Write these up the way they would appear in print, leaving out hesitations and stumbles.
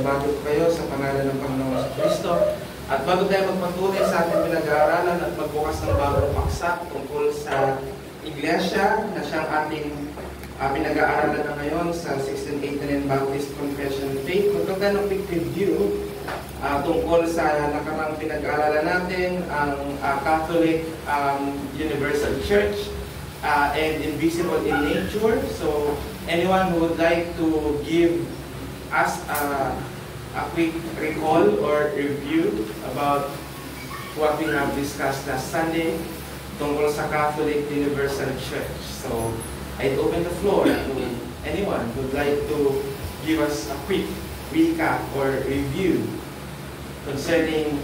binabati ko kayo sa pangalan ng Panginoon Kristo. At bago tayo magpatuloy sa ating pinag-aaralan at magbukas ng bagong paksa tungkol sa Iglesia na siyang ating pinag-aaralan na ngayon sa 1689 Baptist Confession of Faith, magkaroon ng quick review tungkol sa nakarang pinag-aaralan natin, ang Catholic Universal Church and Invisible in Nature. So, anyone who would like to give us a quick recall or review about what we have discussed last Sunday tungkol sa Catholic Universal Church. So, I'd open the floor to anyone who would like to give us a quick recap or review concerning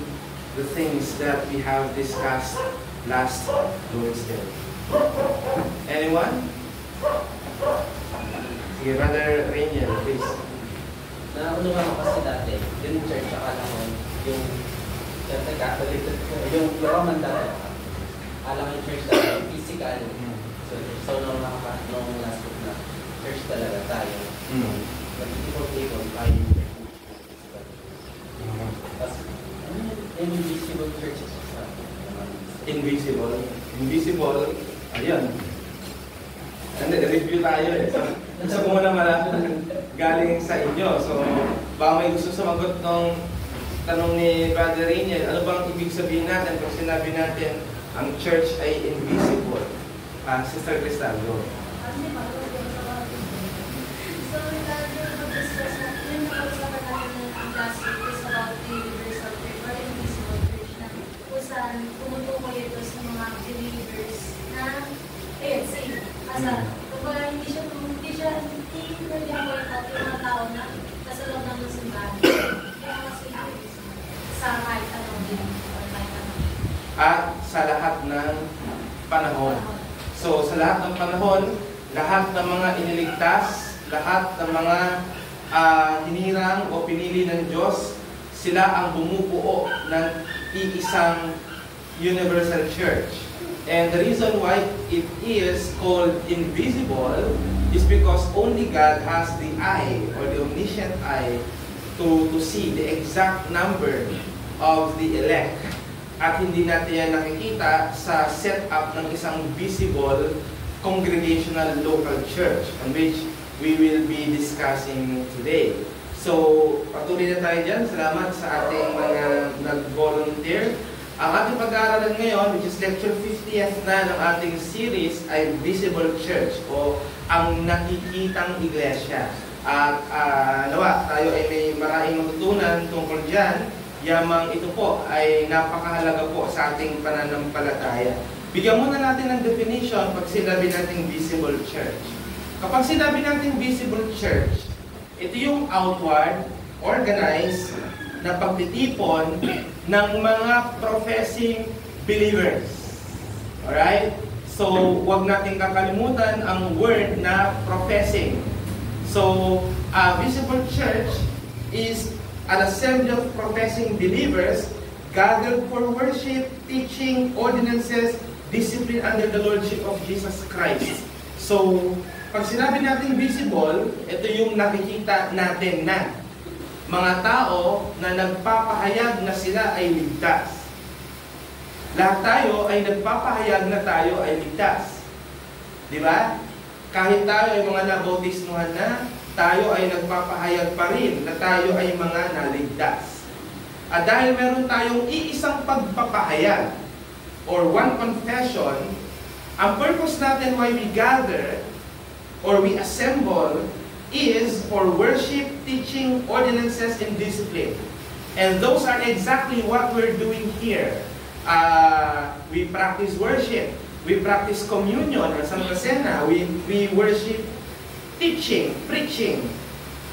the things that we have discussed last Lord's Day. Anyone? Sige, Brother Rainier, please. Naunungan ko kasi dati, yung church akala ko, yung Catholic, yung Roman dati, alam yung church dati, physical. So nung last week na, church talaga tayo. Nag-ibig-ibig tayo yung church. Tapos, ano yung invisible churches? Invisible? Invisible? Ayun. And review tayo eh. So kung naman galing sa inyo. So, baka may gusto sumagot ng tanong ni Brother Rainier, ano bang ibig sabihin natin kung sinabi natin ang church ay invisible? Sister Cristaldo. So, mag-discuss natin yung nakausapan natin ng last week is about the universal church or invisible church na kung saan tumutukoy ito sa mga believers na same. Asa, kumbaga hindi pwede point out yung mga tao na nasa loob ng simbahan. Kaya kasi sa kahit anong din or kahit anong. At sa lahat ng panahon. So, sa lahat ng panahon, lahat ng mga iniligtas, lahat ng mga hinirang o pinili ng Diyos, sila ang bumubuo ng iisang universal church. And the reason why it is called invisible is because only God has the eye or the omniscient eye to see the exact number of the elect. At hindi natin yan nakikita sa setup ng isang visible congregational local church on which we will be discussing today. So, patuloy na tayo dyan. Salamat sa ating mga nag-volunteer. Ang ating pag-aaralan ngayon, which is lecture 50th na ng ating series, ay Visible Church o ang nakikitang iglesia. At nawa, tayo ay may maraming matutunan tungkol dyan. Yamang ito po ay napakahalaga po sa ating pananampalataya. Bigyan muna natin ng definition pag sinabi natin visible church. Kapag sinabi natin visible church, ito yung outward, organized, na pagtitipon ng mga professing believers. Alright? So, huwag natin kakalimutan ang word na professing. So, visible church is an assembly of professing believers gathered for worship, teaching, ordinances, discipline under the Lordship of Jesus Christ. So, pag sinabi natin visible, ito yung nakikita natin na mga tao na nagpapahayag na sila ay ligtas. Lahat tayo ay nagpapahayag na tayo ay ligtas. Di ba? Kahit tayo ay mga nabautismuhan na, tayo ay nagpapahayag pa rin na tayo ay mga naligtas. At dahil meron tayong iisang pagpapahayag or one confession, ang purpose natin why we gather or we assemble is for worship, teaching, ordinances, and discipline. And those are exactly what we're doing here. We practice worship. We practice communion or Santa Cena. We worship teaching, preaching,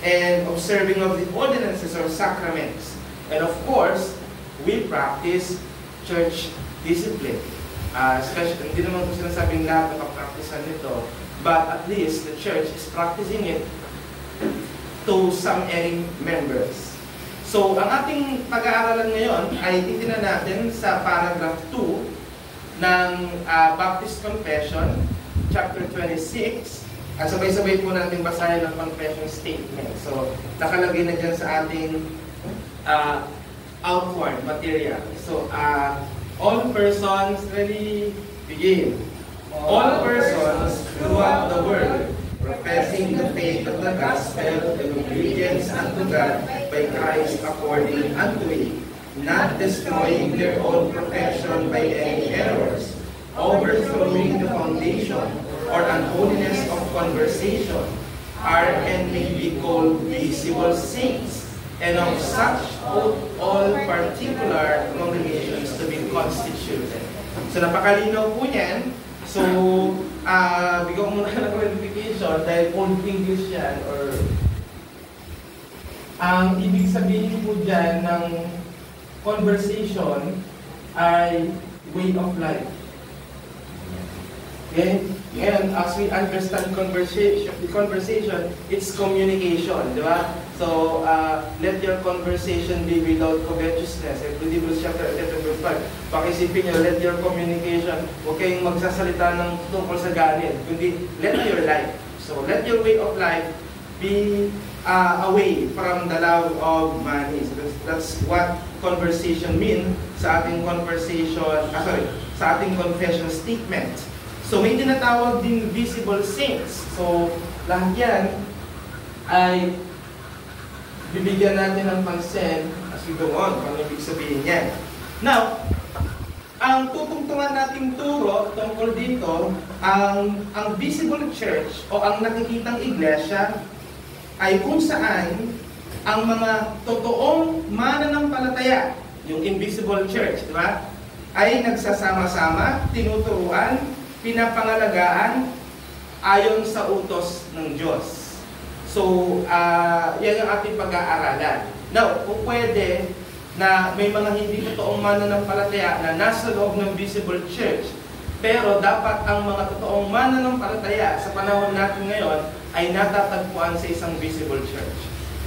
and observing of the ordinances or sacraments. And of course, we practice church discipline. Especially, hindi naman ko sinasabing lahat nakapracticean nito, but at least the church is practicing it to some erring members. So, ang ating pag-aaralan ngayon ay titingnan natin sa paragraph 2 ng Baptist Confession, chapter 26, At sabay-sabay po natin basahin ang confession statement. So, nakalagay na dyan sa ating outward material. So, all persons, ready, begin. All persons throughout the world, professing the faith of the gospel and obedience unto God by Christ according unto it, not destroying their own profession by any errors, overthrowing the foundation or unholiness of conversation, are and may be called visible saints, and of such all particular congregations to be constituted. So napakalinaw po yan. So, bigyan ko muna ng clarification dahil old English yan, or ang ibig sabihin po dyan ng conversation ay way of life. Okay? Ngayon, as we understand conversation, it's communication, di ba? So, let your conversation be without covetousness. Hebrews chapter 11, verse 5. Pakisipin nyo, let your communication, huwag kayong magsasalita ng tungkol sa galit, kundi let your life. So, let your way of life be away from the love of money. So, that's what conversation mean sa ating sa ating confession statement. So, may tinatawag din visible saints. So, lahat yan ay bibigyan natin ng pansin as we go on, kung ano ibig sabihin yan. Now, ang tutungtungan nating turo tungkol dito, ang visible church o ang nakikitang iglesia ay kung saan ang mga totoong mananampalataya, yung invisible church, di ba? Ay nagsasama-sama, tinuturuan, pinapangalagaan ayon sa utos ng Diyos. So, yan ang ating pag-aaralan. Now, kung pwede na may mga hindi totoong mananampalataya na nasa loob ng visible church, pero dapat ang mga totoong mananampalataya sa panahon natin ngayon ay natatagpuan sa isang visible church.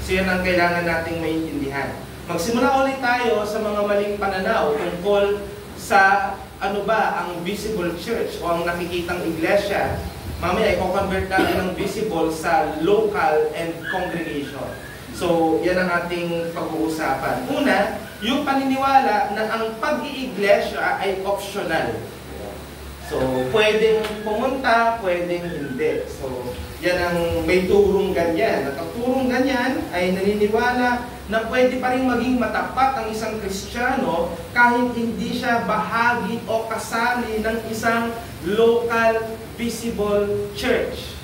So, yan ang kailangan nating maintindihan. Magsimula ulit tayo sa mga maling pananaw tungkol sa ano ba ang visible church o ang nakikitang iglesia. Mamaya i-convert natin ang visible sa local and congregation. So, yan ang ating pag-uusapan. Una, yung paniniwala na ang pag-iiglesia ay optional. So, pwedeng pumunta, pwedeng hindi. So, yan ang may turong ganyan. At ang turong ganyan ay naniniwala na pwede pa rin maging matapat ang isang Kristiyano kahit hindi siya bahagi o kasali ng isang local visible church.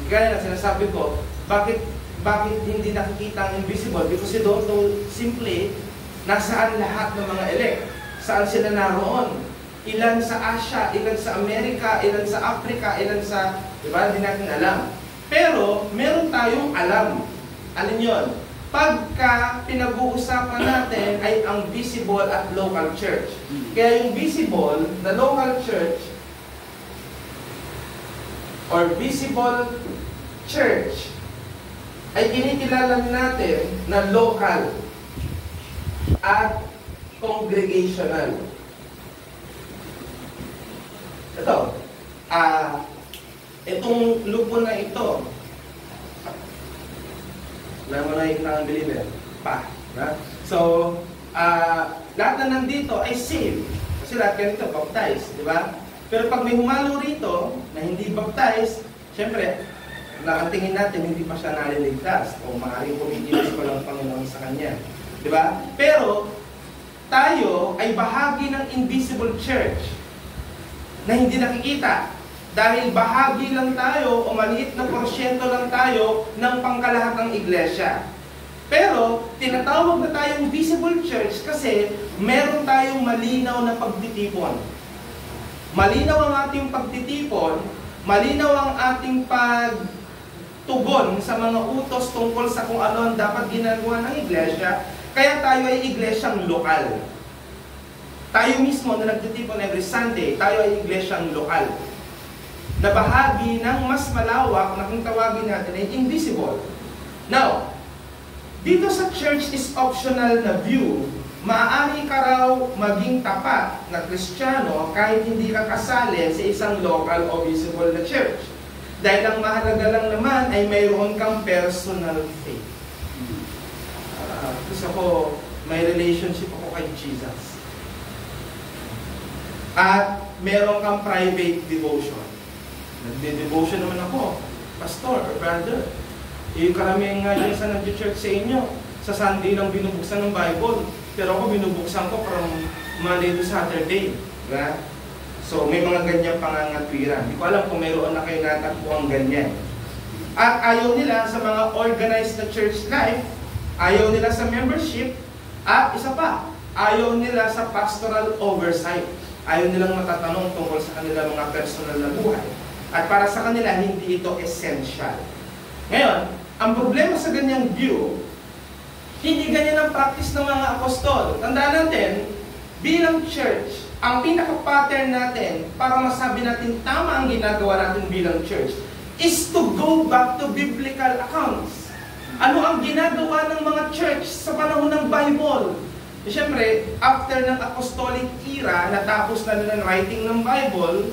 Kaya na sinasabi ko, bakit hindi nakikita ang invisible? Because you don't know simply nasaan lahat ng mga elect. Saan sila naroon? Ilan sa Asia, ilan sa Amerika, ilan sa Africa, ilan sa... Diba? Hindi natin alam. Pero, meron tayong alam. Alin yun? Pagka pinag-uusapan natin ay ang visible at local church. Kaya yung visible, the local church, or visible church, ay kinikilala natin na local at congregational. Ito, itong lupo na ito, wala mo nakikita ang believer. So, lahat na nandito ay saved. Kasi lahat ganito, baptized, di ba? Pero pag may humalo rito na hindi baptized, syempre, ang tingin natin, hindi pa siya naliligtas o maaaring kumikilos pa lang Panginoon sa kanya. Di ba? Pero, tayo ay bahagi ng invisible church na hindi nakikita. Dahil bahagi lang tayo o maliit na porsyento lang tayo ng pangkalahatang iglesia. Pero, tinatawag na tayong visible church kasi meron tayong malinaw na pagtitipon. Malinaw ang ating pagtitipon, malinaw ang ating pagtugon sa mga utos tungkol sa kung ano ang dapat ginagawa ng iglesia, kaya tayo ay iglesyang lokal. Tayo mismo na nagtitipon every Sunday, tayo ay iglesyang lokal. Na bahagi ng mas malawak na kung tawagin natin ay invisible. Now, dito sa church is optional na view, maaari ka raw maging tapat na Kristiyano kahit hindi ka kasali sa isang local o visible na church. Dahil ang mahalaga lang naman ay mayroon kang personal faith. Gusto ko, may relationship ako kay Jesus. At meron kang private devotion. Nagde-devotion naman ako, pastor or brother. Yung karamihan nga dyan sa nag-church sa inyo, sa Sunday lang binubuksan ng Bible. Pero ako binubuksan ko from Monday to Saturday. Diba? So may mga ganyan pangangatwiran. Hindi ko alam kung mayroon na kayo natagpuang ganyan. At ayaw nila sa mga organized na church life, ayaw nila sa membership, at isa pa, ayaw nila sa pastoral oversight. Ayaw nilang matatanong tungkol sa kanilang mga personal na buhay. At para sa kanila, hindi ito essential. Ngayon, ang problema sa ganyang view, hindi ganyan ang practice ng mga apostol. Tandaan natin, bilang church, ang pinaka-pattern natin para masabi natin tama ang ginagawa natin bilang church is to go back to biblical accounts. Ano ang ginagawa ng mga church sa panahon ng Bible? E syempre, after ng apostolic era, natapos na nila writing ng Bible,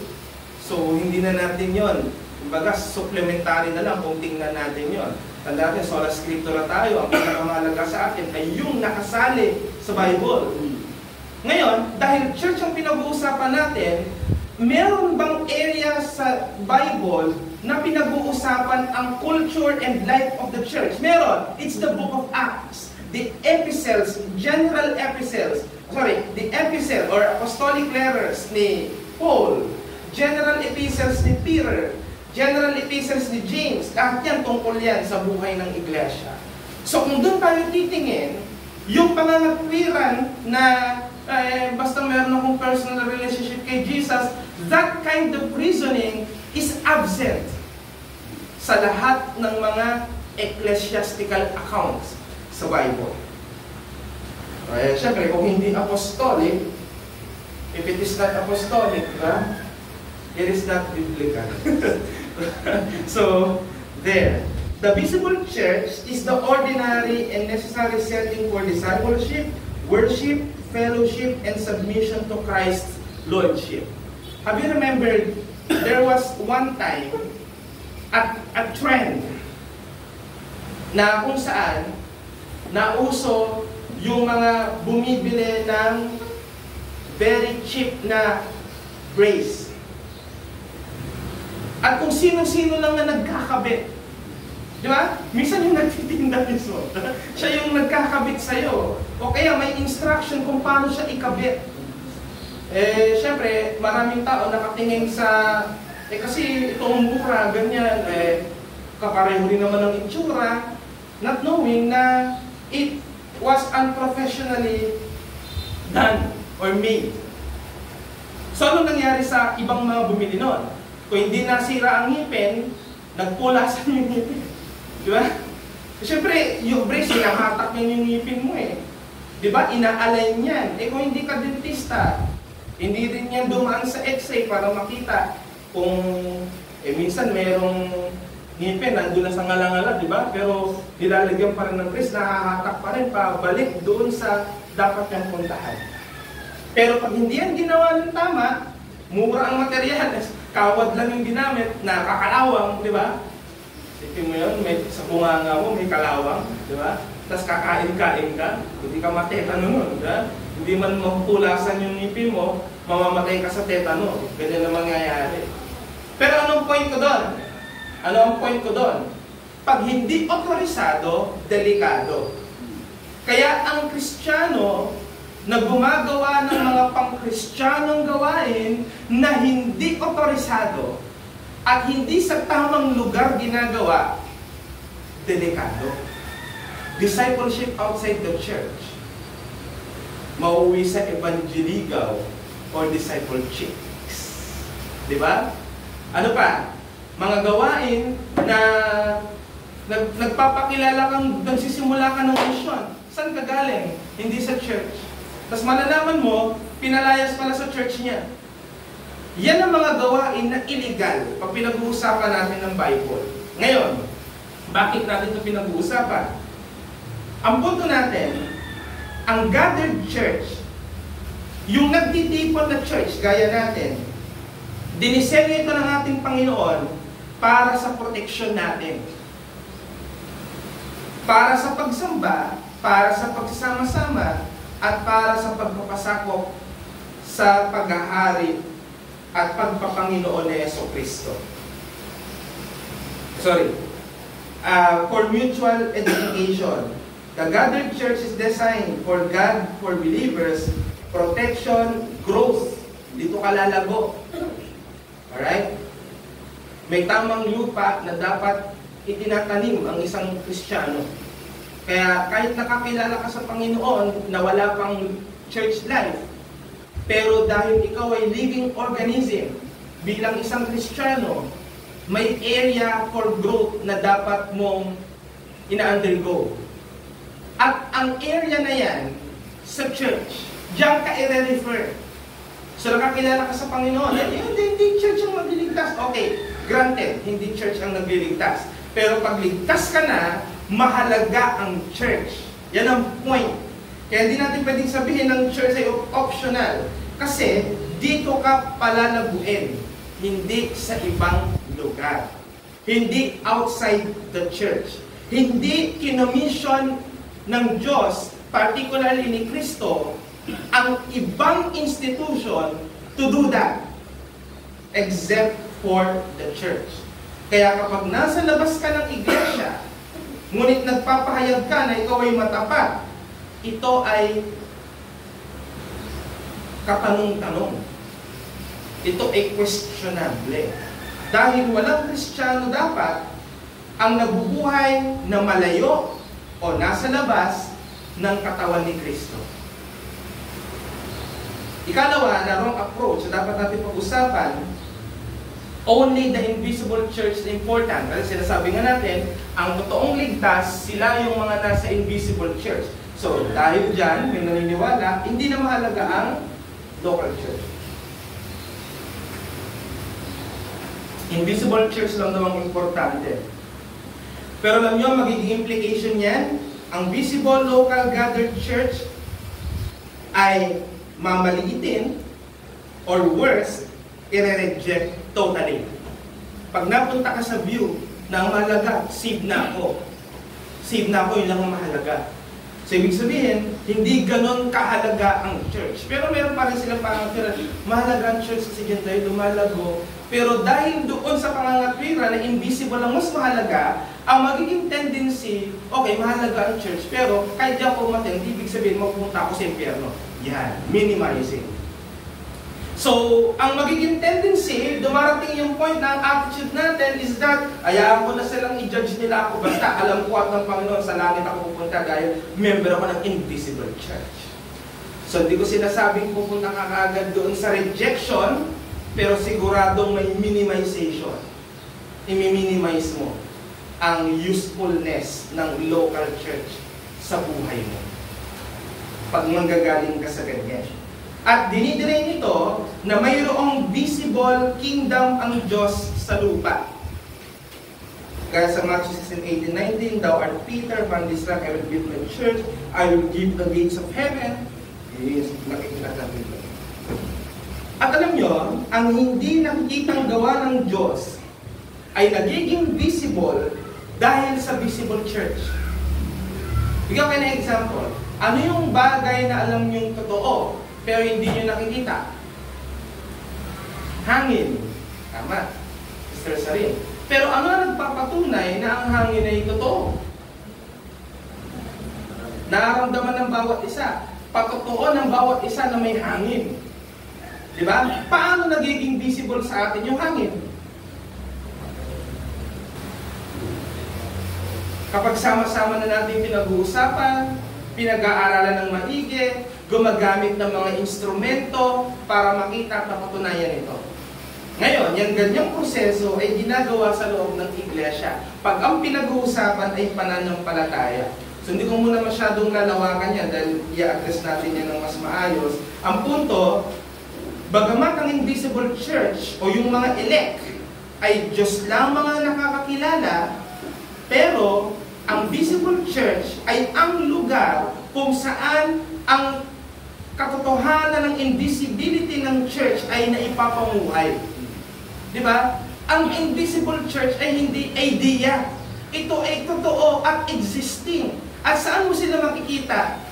so hindi na natin yon. Kumbaga, supplementary na lang kung tingnan natin yon. Tandaan natin, sola scriptura tayo. Ang pinakamahalaga sa atin ay yung nakasali sa Bible. Ngayon, dahil church ang pinag-uusapan natin, meron bang area sa Bible na pinag-uusapan ang culture and life of the church? Meron. It's the book of Acts. The epistles, the epistle or apostolic letters ni Paul, general epistles ni Peter, general epistles ni James, lahat yan tungkol yan sa buhay ng iglesia. So kung doon tayo titingin, yung pangangatwiran na basta meron akong personal relationship kay Jesus, that kind of reasoning is absent sa lahat ng mga ecclesiastical accounts sa Bible. Siyempre, kung hindi apostolic, if it is not apostolic, it is not biblical. So, there. The visible church is the ordinary and necessary setting for discipleship, worship, fellowship, and submission to Christ's Lordship. Have you remembered, there was one time, a trend, na kung saan, nauso yung mga bumibili ng very cheap na brace. At kung sino-sino lang na nagkakabit. Di ba? Minsan yung nagtitinda mismo. Siya yung nagkakabit sa'yo. O kaya may instruction kung paano siya ikabit. Siyempre, maraming tao nakatingin sa... kasi itong mukha, ganyan, kapareho rin naman ng itsura, not knowing na it was unprofessionally done or made. So, ano nangyari sa ibang mga bumili nun? Kung hindi nasira ang ngipin, nagpulasan yung ngipin. Di ba? Siyempre, yung brace, hinahatak niya yung ngipin mo eh. Di ba? Ina-align yan. Kung hindi ka dentista, hindi rin yan dumaan sa x-ray para makita kung minsan merong ngipin, nandun na sa ngala-ngala, di ba? Pero nilalagyan pa rin ng brace, nahahatak pa rin, pabalik doon sa dapat niyang puntahan. Pero pag hindi yan ginawa ng tama, mura ang materyales, kawad lang yung ginamit, nakakalawang, di ba? Isipin mo yun, sa bunganga mo, may kalawang, di ba? Tapos kakain-kain ka, hindi ka matetano nun, di ba? Hindi man mahupulasan yung ngipin mo, mamamatay ka sa tetano. Ganyan na mangyayari. Pero anong point ko doon? Ano ang point ko doon? Pag hindi otorisado, delikado. Kaya ang Kristiyano na gumagawa ng mga pang-Kristiyanong gawain na hindi otorisado at hindi sa tamang lugar ginagawa, delikado. Discipleship outside the church. Mauwi sa evangeligaw or disciple chicks. Diba? Ano pa? Mga gawain na nagpapakilala kang, nagsisimula ka ng misyon. Saan ka galing? Hindi sa church. Tapos malalaman mo, pinalayas pala sa church niya. Yan ang mga gawain na illegal pag pinag-uusapan natin ng Bible. Ngayon, bakit natin ito pinag-uusapan? Ang punto natin, ang gathered church, yung nagtitipon na church, gaya natin, dinisenyo ito ng ating Panginoon para sa proteksyon natin. Para sa pagsamba, para sa pagsasama-sama, at para sa pagpapasakop sa paghahari at pagpapanginoon ni Jesucristo. For mutual edification. The gathered church is designed for God, for believers, protection, growth. Dito ka lalago. Alright? May tamang lupa na dapat itinatanim ang isang Kristiyano. Kaya kahit nakakilala ka sa Panginoon na wala pang church life, pero dahil ikaw ay living organism, bilang isang Kristiyano, may area for growth na dapat mong ina-undergo. At ang area na yan, sa church, diyan ka i-refer. So nakakilala ka sa Panginoon, hindi church ang magliligtas. Okay, granted, hindi church ang nagliligtas. Pero pag ligtas ka na, mahalaga ang church. Yan ang point. Kaya hindi natin pwedeng sabihin ng church ay optional. Kasi dito ka palalaguin, hindi sa ibang lugar. Hindi outside the church. Hindi kinomission ng Diyos, particularly ni Kristo, ang ibang institution to do that, except for the church. Kaya kapag nasa labas ka ng iglesia, ngunit nagpapahayag ka na ikaw ay matapat, ito ay katanong-tanong. Ito ay questionable. Dahil walang Kristiyano dapat ang nabubuhay na malayo o nasa labas ng katawan ni Kristo. Ikalawa, na wrong approach na dapat natin pag-usapan, only the invisible church is important. Kasi sinasabi nga natin, ang totoong ligtas, sila yung mga nasa invisible church. So, dahil dyan, may naniniwala, hindi na mahalaga ang local church. Invisible church lang naman importante. Pero alam nyo, magiging implication yan, ang visible local gathered church ay mamaliitin or worse, i-reject totally. Pag napunta ka sa view na ang mahalaga, save na ako. Save na ako, yun lang ang mahalaga. So, ibig sabihin, hindi ganon kahalaga ang church. Pero meron pa rin silang pangangatwiran. Mahalaga ang church kasi dyan tayo lumalago. Pero dahil doon sa pangangatwiran na invisible ang mas mahalaga, ang magiging tendency, okay, mahalaga ang church, pero kahit di ako umattend, ibig sabihin, magpupunta ako sa impyerno. Yan, minimizing. So, ang magiging tendency, dumarating yung point na ang attitude natin is that, ayaan ko na silang i-judge nila ako, basta alam ko at ng Panginoon sa langit ako pupunta dahil member ako ng invisible church. So, hindi ko sinasabing pupunta ka kaagad doon sa rejection, pero siguradong may minimization. I-minimize mo ang usefulness ng local church sa buhay mo. Pag manggagaling ka sa ganyan. At dinidiray nito na mayroong visible kingdom ang Diyos sa lupa. Kaya sa Matthew 16:18-19, Thou art Peter, upon this rock I will build my church, I will give the gates of heaven. Yes, nakikita natin ito. At alam nyo, ang hindi nakikitang gawa ng Diyos ay nagiging visible dahil sa visible church. Bigyan kayo ng example. Ano yung bagay na alam nyo totoo, pero hindi nyo nakikita? Hangin. Tama. Mr. Sarin. Pero ano ang nagpapatunay na ang hangin ay totoo? Nararamdaman ng bawat isa. Patotoo ng bawat isa na may hangin. Diba? Paano nagiging visible sa atin yung hangin? Kapag sama-sama na natin pinag-uusapan, pinag-aaralan ng maigi, gumagamit ng mga instrumento para makita at mapatunayan ito. Ngayon, yung ganyang proseso ay ginagawa sa loob ng iglesia. Pag ang pinag-uusapan ay pananampalataya. So hindi ko muna masyadong lalawakan yan dahil i-address natin yan ng mas maayos. Ang punto, bagamat ang invisible church o yung mga elect ay Diyos lang mga nakakakilala, pero ang visible church ay ang lugar kung saan ang katotohanan ng invisibility ng church ay naipapamuhay. Di ba? Ang invisible church ay hindi idea. Ito ay totoo at existing. At saan mo sila makikita?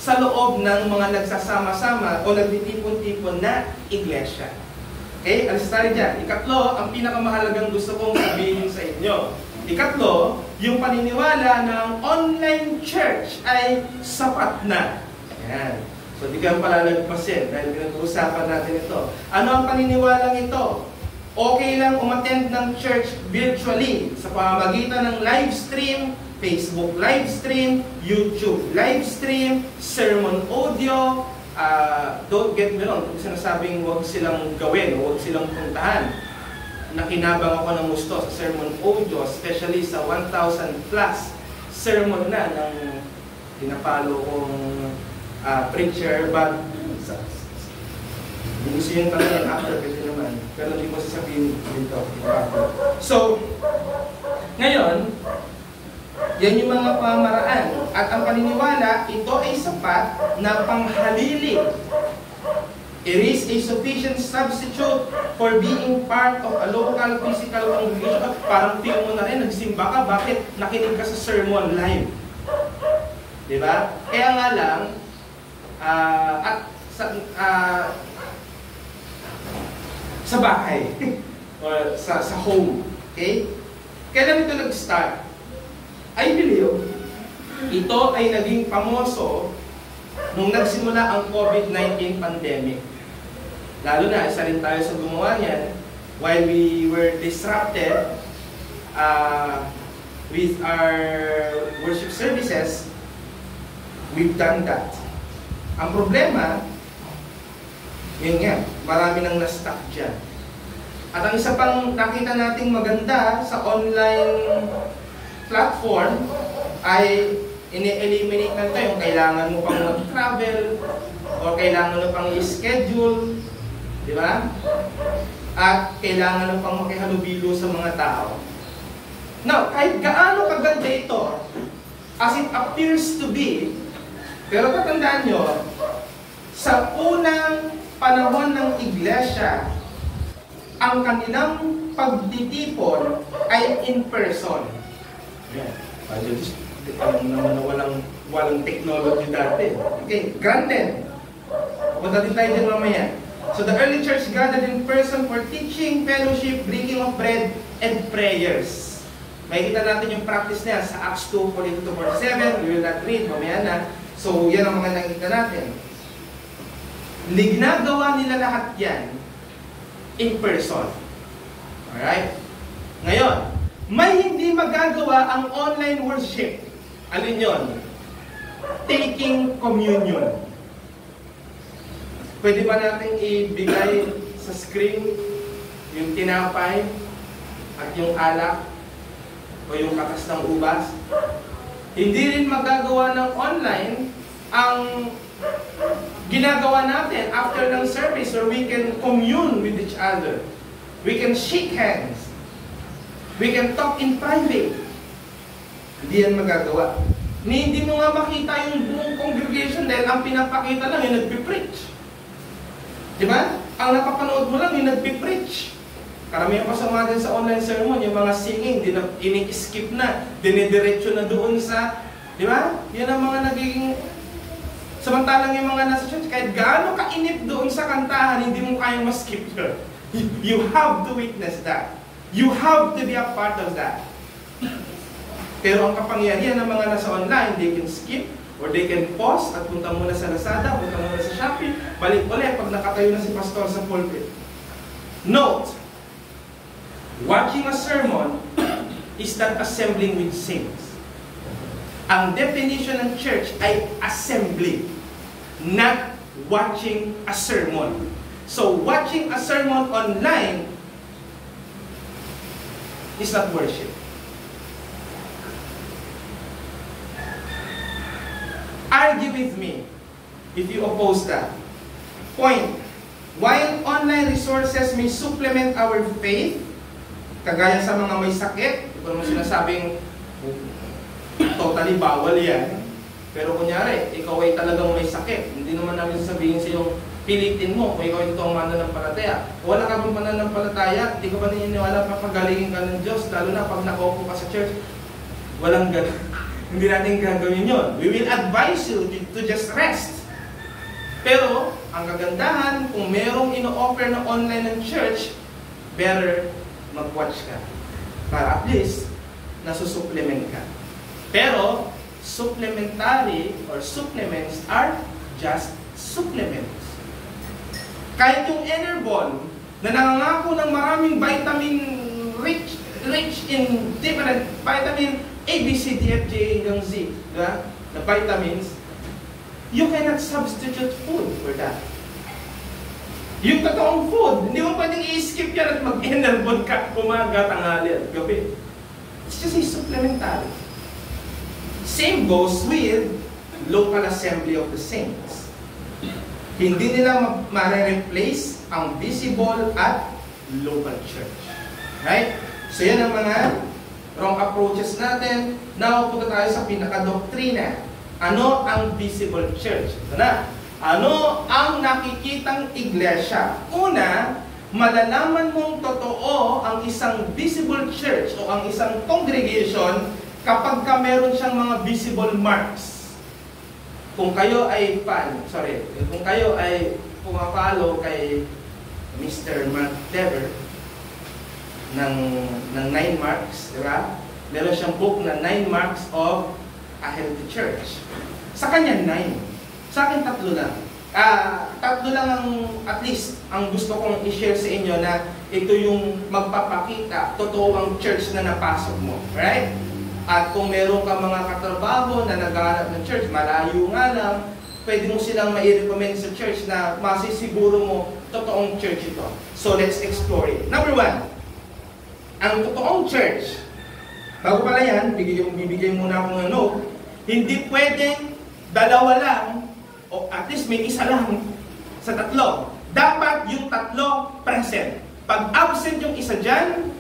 Sa loob ng mga nagsasama-sama o nagtitipon-tipon na iglesia. Okay? Alis tayo dyan. Ikatlo, ang pinakamahalagang gusto kong sabihin sa inyo. Ikatlo, yung paniniwala ng online church ay sapat na. Ayan. So, di ka palalagpasin dahil pinag-uusapan natin ito. Ano ang paniniwalang ito? Okay lang umattend ng church virtually sa pamamagitan ng live stream, Facebook live stream, YouTube live stream, sermon audio. Don't get me wrong, kung sinasabing huwag silang gawin, huwag silang puntahan. Nakinabang ako ng gusto sa sermon audio, especially sa 1,000 plus sermon na ng pinapalo kong preacher, but hindi gusto yung tanong after kasi naman, pero hindi ko sasabihin dito. So, ngayon, yan yung mga pamaraan. At ang paniniwala, ito ay sapat na panghalili. It is a sufficient substitute for being part of a local physical congregation. Parang feel mo na rin, nagsimba ka, bakit nakinig ka sa sermon live? Diba? Kaya nga lang, sa bahay or sa home. Okay? Kailan ito nag-start? I believe ito ay naging pamoso nung nagsimula ang COVID-19 pandemic. Lalo na, isa rin tayo sa gumawa niyan while we were disrupted with our worship services. We've done that. Ang problema, yun nga, marami nang na-stuck dyan. At ang isa pang nakita nating maganda sa online platform ay ini-eliminate na ito yung kailangan mo pang mag-travel o kailangan mo pang i-schedule, di ba? At kailangan mo pang makihalubilo sa mga tao. Now, kahit gaano kaganda ito, as it appears to be, pero tatandaan nyo, sa unang panahon ng iglesia, ang kanilang pagtitipon ay in person. Yeah. Alam naman na walang technology dati. Okay, granted. Punta din tayo din mamaya. So the early church gathered in person for teaching, fellowship, breaking of bread, and prayers. Makikita natin yung practice niya sa Acts 2:42-47. We will not read, mamaya na. So yan ang mga nakikita natin. Ginagawa nila lahat yan in person. Alright? Ngayon, may hindi magagawa ang online worship. Alin yun? Taking communion. Pwede ba natin ibigay sa screen yung tinapay at yung alak o yung katas ng ubas? Hindi rin magagawa ng online ang ginagawa natin after ng service where we can commune with each other. We can shake hands. We can talk in private. Hindi yan magagawa. Hindi mo nga makita yung buong congregation dahil ang pinapakita lang yung nagpipreach. Diba? Ang napapanood mo lang yung nagpipreach. Karamihan pa sa mga sa online sermon, yung mga singing, ini-skip na, dinidiretso na doon sa, diba? Yan ang mga nagiging, samantalang yung mga nasa church, kahit gaano kainip doon sa kantahan, hindi mo kayang ma-skip yun. You have to witness that. You have to be a part of that. Pero ang kapangyarihan ng mga nasa online, they can skip or they can pause at punta muna sa Lazada, punta muna sa Shopee, balik ulit pag nakatayo na si pastor sa pulpit. Note, watching a sermon is not assembling with saints. Ang definition ng church ay assembly, not watching a sermon. So, watching a sermon online is not worship. Argue with me if you oppose that. Point. While online resources may supplement our faith, kagaya sa mga may sakit, ito naman sinasabing totally bawal yan. Pero kunyari, ikaw ay talagang may sakit. Hindi naman namin sabihin sa iyong pilitin mo kung ikaw ito ang mananampalataya. Wala ka bang mananampalataya, hindi ka ba naniniwala papagalingin ka ng Diyos, lalo na pag nakaupo ka sa church, walang ganun. Hindi natin gagawin yun. We will advise you to just rest. Pero, ang kagandahan, kung merong ino-offer na online ng church, better mag-watch ka. Para at least, nasusupplement ka. Pero, supplementary or supplements are just supplements. Kahit yung Enervon na nangangako ng maraming vitamin rich in different vitamin A, B, C, D, F, G, A, hanggang Z, diba? Na vitamins, you cannot substitute food for that. Yung totoong food, hindi mo pwedeng i-skip yan at mag-Enervon ka umaga, tanghali at gabi. It's just a supplementary. Same goes with local assembly of the saints. Hindi nila ma-replace ang visible at local church. Right? So yan ang mga wrong approaches natin. Now, punta tayo sa pinaka-doktrina. Ano ang visible church? Ito na. Ano ang nakikitang iglesia? Una, malalaman mong totoo ang isang visible church o ang isang congregation kapag ka meron siyang mga visible marks. Kung kayo ay kung kayo ay pumapalo kay Mr. Mark Dever ng 9 marks, di ba? Meron siyang book na 9 marks of a healthy church. Sa kanya 9. Sa akin 3 lang. 3 lang ang, at least, ang gusto kong i-share sa inyo na ito yung magpapakita, totoo ang church na napasok mo. Right? At kung meron ka mga katrabaho na naghahanap ng church, malayo nga lang, pwede mo silang mai-recommend sa church na masisiguro mo totoong church ito. So let's explore it. Number 1, ang totoong church, bago pala yan, bibigay muna akong note, hindi pwedeng dalawa lang, o at least may isa lang sa 3. Dapat yung 3 present. Pag absent yung isa dyan,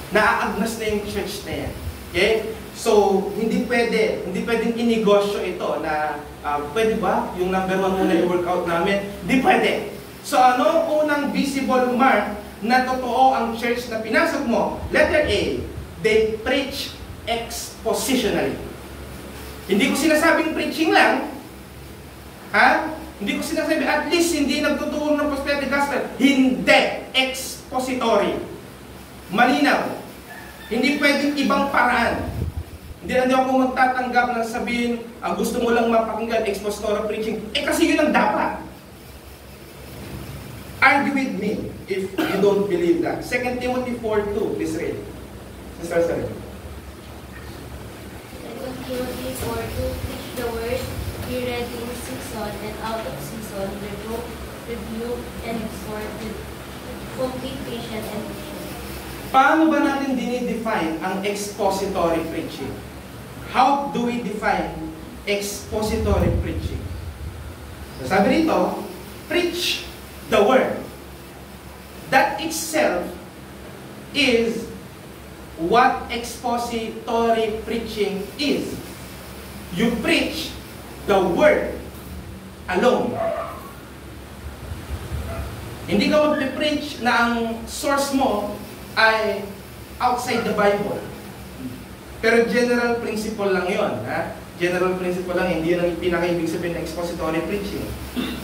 naaagnas na yung church na yan. Okay? So, hindi pwedeng inegosyo ito na, pwede ba? Yung number 1 muna yung workout namin? Hindi pwede. So, ano unang visible mark na totoo ang church na pinasok mo? Letter A, they preach expositionally. Hindi ko sinasabing preaching lang. Ha? Hindi ko sinasabi, at least hindi nagtuturo ng prosperity gospel. Hindi. Expository. Malinaw. Hindi pwedeng ibang paraan. Hindi ako magtatanggap na sabihin, gusto mo lang mapakinggan expository preaching. Kasi yun ang dapat. Argue with me if you don't believe that. 2 Timothy 4:2, please read. Sister Sarah. 2 Timothy 4:2, preach the word, be ready in season and out of season, rebuke, and exhort with complete patience and patience. Paano ba natin dinidefine ang expository preaching? How do we define expository preaching? Sabi rito, preach the word. That itself is what expository preaching is. You preach the word alone. Hindi ka mag-preach na ang source mo ay outside the Bible. Pero general principle lang yon, ha? General principle lang, hindi yun ang pinaka-ibig sabihin ng expository preaching.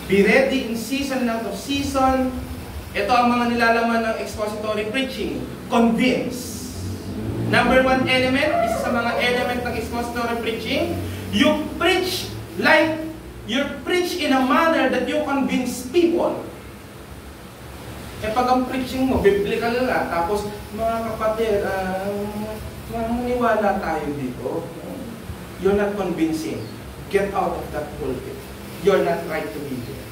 Be ready in season and out of season. Ito ang mga nilalaman ng expository preaching. Convince. Number 1 element, isa sa mga element ng expository preaching, you preach in a manner that you convince people. Pag ang preaching mo, biblical na, tapos mga kapatid, maniwala tayo dito. You're not convincing. Get out of that pulpit. You're not right to be there.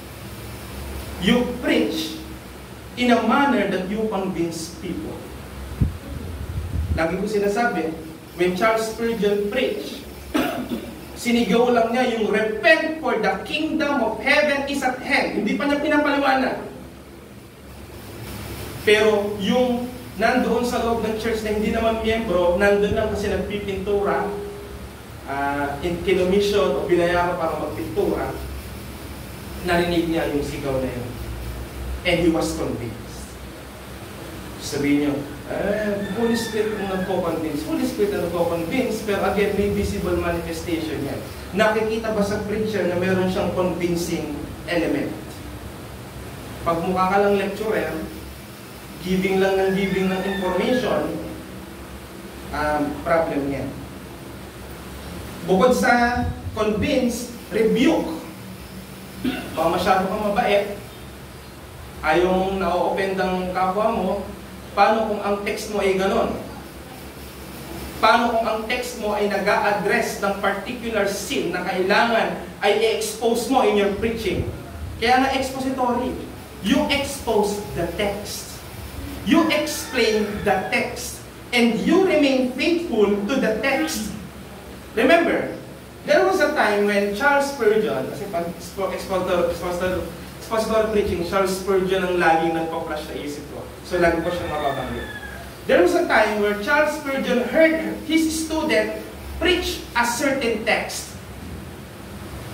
You preach in a manner that you convince people. Lagi ko sinasabi, when Charles Spurgeon preached, sinigaw lang niya yung repent for the kingdom of heaven is at hand. Hindi pa niya pinapaliwanag. Pero yung nandoon sa loob ng church na hindi naman miyembro, nandun lang kasi nagpipintura, kinomission o binayaran para magpintura, narinig niya yung sigaw na yun. And he was convinced. Sabihin niyo, Holy Spirit ang nagko-convince. Holy Spirit ang nagko-convince, pero again, may visible manifestation yan. Nakikita ba sa preacher na meron siyang convincing element? Pag mukha ka lang lecturer, giving ng information, problem yan. Bukod sa convince, rebuke. Baka masyado kang mabait, ayong na-o-offend ang kapwa mo, paano kung ang text mo ay ganon? Paano kung ang text mo ay nag-a-address ng particular sin na kailangan ay i-expose mo in your preaching? Kaya na expository. You expose the text. You explain the text. And you remain faithful to the text. Remember, there was a time when Charles Spurgeon, kasi pag expository preaching, Charles Spurgeon ang laging nagpa-flash sa isip ko. So lagi ko siya mababanggit. There was a time where Charles Spurgeon heard his student preach a certain text.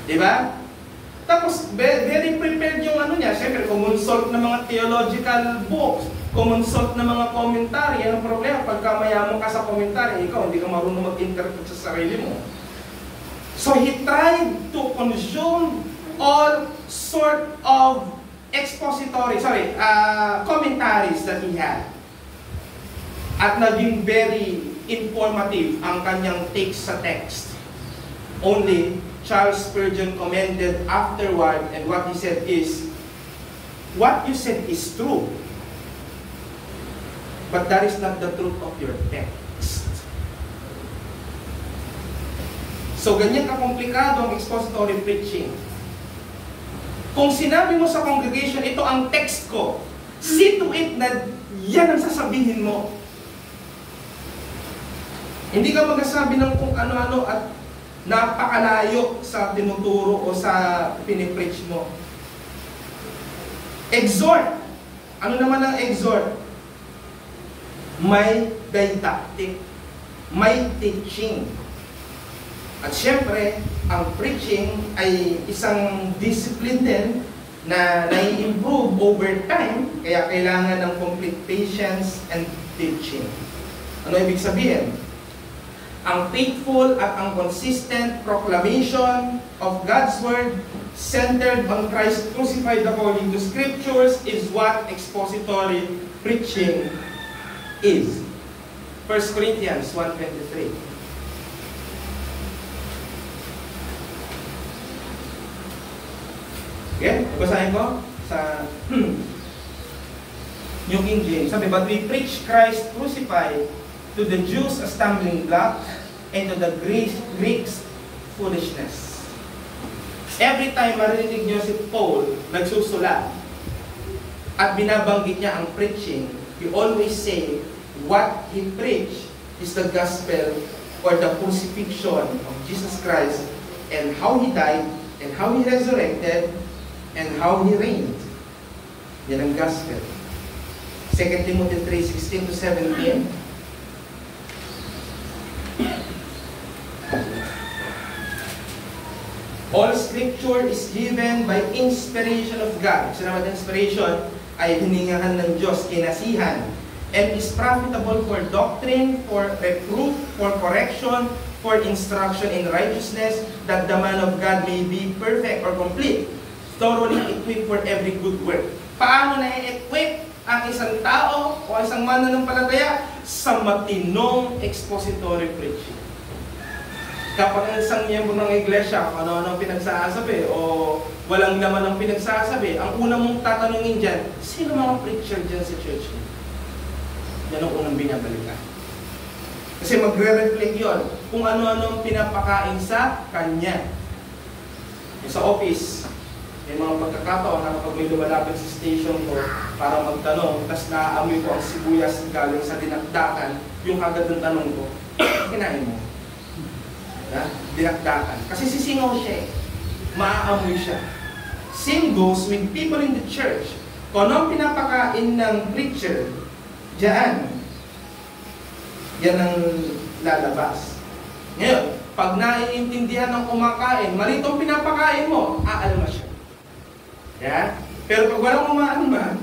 Diba? Tapos, very prepared yung ano niya. Siyempre, consult ng mga theological books, consult ng mga commentary. Anong problema? Pagka mayaman ka sa commentary, ikaw, hindi ka marunong mag-interpret sa sarili mo. So, he tried to consume all sort of commentaries that he had. At naging very informative ang kanyang take sa text. Only Charles Spurgeon commented afterward, and what he said is, what you said is true, but that is not the truth of your text. So, ganyan kakomplikado ang expository preaching. Kung sinabi mo sa congregation, ito ang text ko, see to it na yan ang sasabihin mo. Hindi ka magsasabi ng kung ano-ano at napakalayo sa tinuturo o sa pinipreach mo. Exhort. Ano naman ang exhort? May didactic. May teaching. At syempre, ang preaching ay isang discipline din na nai-improve over time, kaya kailangan ng complete patience and teaching. Ano ibig sabihin? Ang faithful at ang consistent proclamation of God's Word centered on Christ crucified according to Scriptures is what expository preaching is. 1 Corinthians 1:23. Okay? Basahin ko sa New King James. Sabi, but we preach Christ crucified, to the Jews a stumbling block, and to the Greeks foolishness. Every time marinig niyo si Paul nagsusulat at binabanggit niya ang preaching, he always say what he preached is the gospel or the crucifixion of Jesus Christ, and how he died, and how he resurrected, and how he reigned. Yan ang gospel. 2 Timothy 3:16-17. All Scripture is given by inspiration of God. Salamat ang inspiration ay hiningahan ng Diyos, kinasihan, and is profitable for doctrine, for reproof, for correction, for instruction in righteousness, that the man of God may be perfect or complete, thoroughly equipped for every good work. Paano na-equip ang isang tao o isang mananampalataya? Sa matinong expository preaching. Kapag ang isang miyembro ng iglesia, ano-ano pinagsasabi o walang laman ang pinagsasabi, ang unang mong tatanungin dyan, sino mga preacher dyan sa church? Yan ang unang binabalikan. Kasi magre-reflect yun kung ano-ano ang pinapakain sa kanya. Sa office, may mga pagkakataon na kapag may lumalapit sa station ko para magtanong, tapos naaamoy ko ang sibuyas galing sa dinakdakan, yung agad ng tanong ko, kinain mo? Dinakdakan. Kasi sisingaw siya eh. Maaamoy siya. Same goes with people in the church. Kung ano ang pinapakain ng preacher, diyan, yan ang lalabas. Ngayon, pag naiintindihan ng kumakain, mali itong pinapakain mo, aalma siya. Yeah? Pero pag walang umaanman,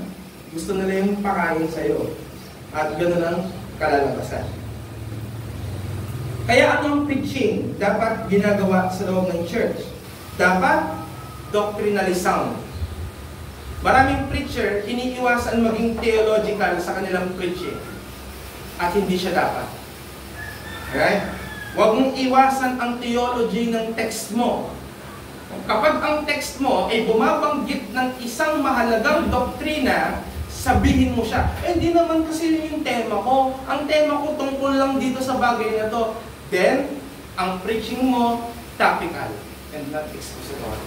gusto nila yung pakain sa'yo. At gano'n ang kalalabasan. Kaya anong preaching dapat ginagawa sa loob ng church? Dapat doctrinally sound. Maraming preacher, iniiwasan maging theological sa kanilang preaching. At hindi siya dapat. Alright? Huwag mong iwasan ang theology ng text mo. Kapag ang text mo ay bumabanggit ng isang mahalagang doktrina, sabihin mo siya, hindi naman kasi yun yung tema ko. Ang tema ko tungkol lang dito sa bagay na to. Then, ang preaching mo, topical and not expository.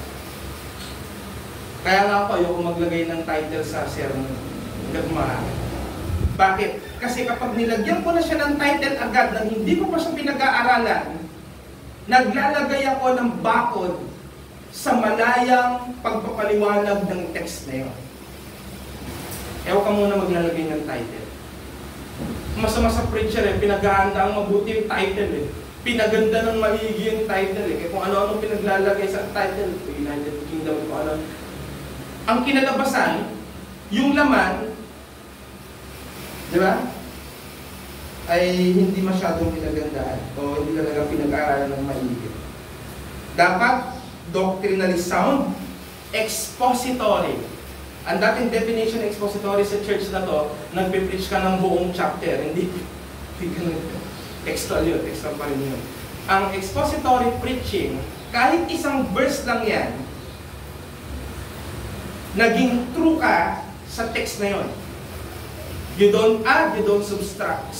Kaya nga po, ayoko maglagay ng title sa sermon. Hanggang marami. Bakit? Kasi kapag nilagyan ko na siya ng title agad nang hindi ko pa siya pinag-aaralan, naglalagay ako ng bakod sa malayang pagpapaliwanag ng text na yun. Ewan ka muna maglalagay ng title. Masama sa preacher pinag-ahanda ang mabuti yung title Pinaganda ng maigi yung title Kaya kung ano-ano pinaglalagay sa title, United Kingdom, kung ano. Ang kinalabasan, yung laman, di ba? Ay hindi masyadong pinagandaan o hindi talaga pinag-aaralan ng maigi. Dapat doctrinally sound, expository. Ang dating definition expository sa church na to, nagpe-preach ka ng buong chapter, hindi textual yun, textual pa rin yun. Ang expository preaching, kahit isang verse lang yan, naging true ka sa text na yun. You don't add, you don't subtract.